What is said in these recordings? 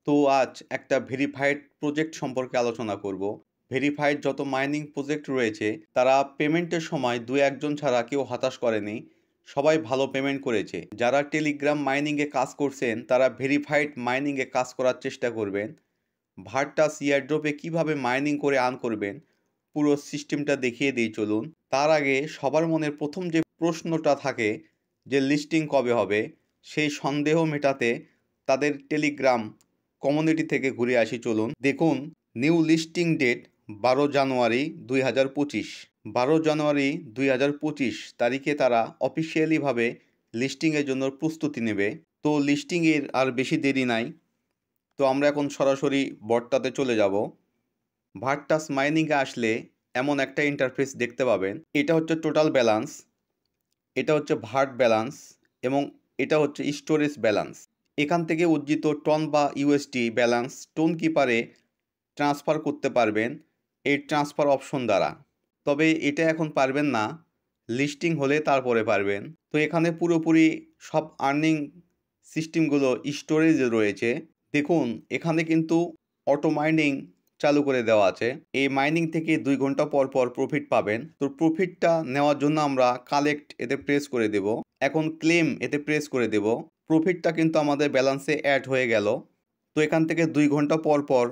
তো আজ একটা ভেরিফাইড প্রজেক্ট সম্পর্কে আলোচনা করব। ভেরিফাইড যত মাইনিং প্রজেক্ট রয়েছে তারা পেমেন্টের সময় দু একজন ছাড়া কেউ হতাশ করেনি, সবাই ভালো পেমেন্ট করেছে। যারা টেলিগ্রাম মাইনিংয়ে কাজ করছেন তারা ভেরিফাইড মাইনিংয়ে কাজ করার চেষ্টা করবেন। ভার্টাস এয়ারড্রপে কিভাবে মাইনিং করে আর্ন করবেন পুরো সিস্টেমটা দেখিয়ে দিই চলুন। তার আগে সবার মনের প্রথম যে প্রশ্নটা থাকে যে লিস্টিং কবে হবে, সেই সন্দেহ মেটাতে তাদের টেলিগ্রাম কমিউনিটি থেকে ঘুরে আসি চলুন। দেখুন, নিউ লিস্টিং ডেট 12 জানুয়ারি 2025। 12 জানুয়ারি 2025 তারিখে তারা অফিসিয়ালিভাবে লিস্টিংয়ের জন্য প্রস্তুতি নেবে। তো লিস্টিংয়ের আর বেশি দেরি নাই, তো আমরা এখন সরাসরি বটটাতে চলে যাব। ভার্টাস মাইনিংয়ে আসলে এমন একটা ইন্টারফেস দেখতে পাবেন। এটা হচ্ছে টোটাল ব্যালেন্স, এটা হচ্ছে ভার্ট ব্যালেন্স এবং এটা হচ্ছে স্টোরেজ ব্যালেন্স। এখান থেকে অর্জিত টন বা ইউএসডি ব্যালেন্স টোন কিপারে ট্রান্সফার করতে পারবেন এই ট্রান্সফার অপশন দ্বারা। তবে এটা এখন পারবেন না, লিস্টিং হলে তারপরে পারবেন। তো এখানে পুরোপুরি সব আর্নিং সিস্টেমগুলো স্টোরেজে রয়েছে। দেখুন, এখানে কিন্তু অটো মাইনিং চালু করে দেওয়া আছে। এই মাইনিং থেকে 2 ঘন্টা পর পর প্রফিট পাবেন। তো প্রফিটটা নেওয়ার জন্য আমরা কালেক্ট এতে প্রেস করে দেব। এখন ক্লেম এতে প্রেস করে দেব। প্রফিটটা কিন্তু আমাদের ব্যালেন্সে অ্যাড হয়ে গেল। তো এখান থেকে 2 ঘন্টা পর পর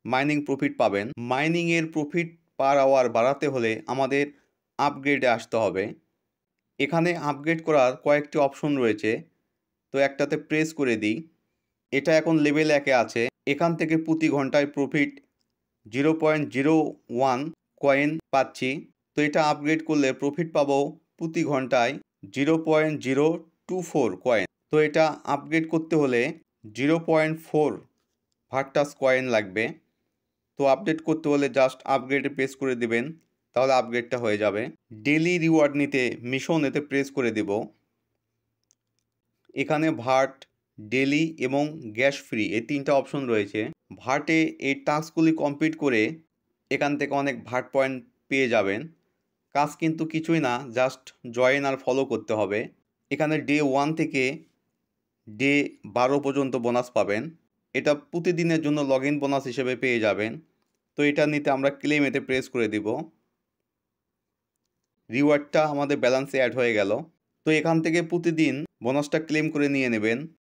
মাইনিং প্রফিট পাবেন। মাইনিংয়ের প্রফিট পার আওয়ার বাড়াতে হলে আমাদের আপগ্রেডে আসতে হবে। এখানে আপগ্রেড করার কয়েকটি অপশন রয়েছে, তো একটাতে প্রেস করে দিই। এটা এখন লেভেল 1-এ আছে। এখান থেকে প্রতি ঘন্টায় প্রফিট 0.01 কয়েন পাচ্ছি। তো এটা আপগ্রেড করলে প্রফিট পাবো প্রতি ঘন্টায় 0.024 কয়েন। তো এটা আপগ্রেড করতে হলে 0.4 ভার্টাস কয়েন লাগবে। তো আপডেট করতে হলে জাস্ট আপগ্রেডে প্রেস করে দিবেন, তাহলে আপগ্রেডটা হয়ে যাবে। ডেলি রিওয়ার্ড নিতে মিশন এতে প্রেস করে দেব। এখানে ভার্ট, ডেলি এবং গ্যাস ফ্রি এই 3টা অপশন রয়েছে। ভার্টে এই টাস্কগুলি কমপ্লিট করে এখান থেকে অনেক ভার্ট পয়েন্ট পেয়ে যাবেন। কাজ কিন্তু কিছুই না, জাস্ট জয়েন আর ফলো করতে হবে। এখানে ডে 1 থেকে ডে 12 পর্যন্ত বোনাস পাবেন। এটা প্রতিদিনের জন্য লগ ইন বোনাস হিসেবে পেয়ে যাবেন। তো এটা নিতে আমরা ক্লেম এতে প্রেস করে দিব। রিওয়ার্ডটা আমাদের ব্যালেন্সে অ্যাড হয়ে গেল। তো এখান থেকে প্রতিদিন বোনাসটা ক্লেম করে নিয়ে নেবেন।